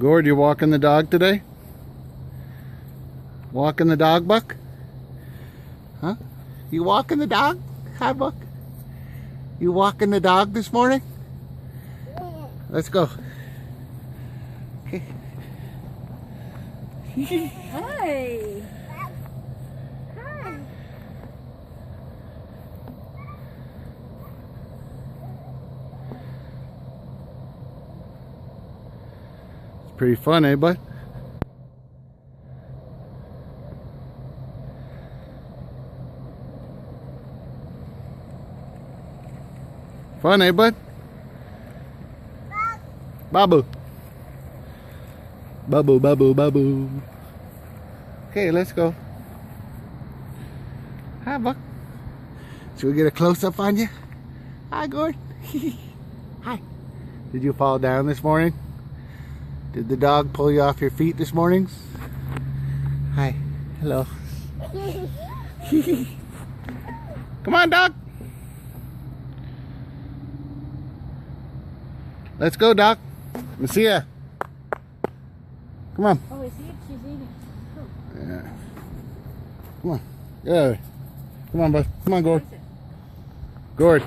Gord, you walking the dog today? Walking the dog, Buck? Huh? You walking the dog? Hi, Buck. You walking the dog this morning? Let's go. Okay. Hi. Hi. It's pretty fun, eh, bud? Fun, eh, bud? Babu. Babu, babu, babu. Okay, let's go. Hi, Buck. Should we get a close-up on you? Hi, Gord. Hi. Did you fall down this morning? Did the dog pull you off your feet this morning? Hi. Hello. Come on, dog. Let's go, Doc. Messiah. Come on. Oh, is he? She's eating. Oh. Yeah. Come on. Yeah. Come on, bud. Come on, Gord. Gord.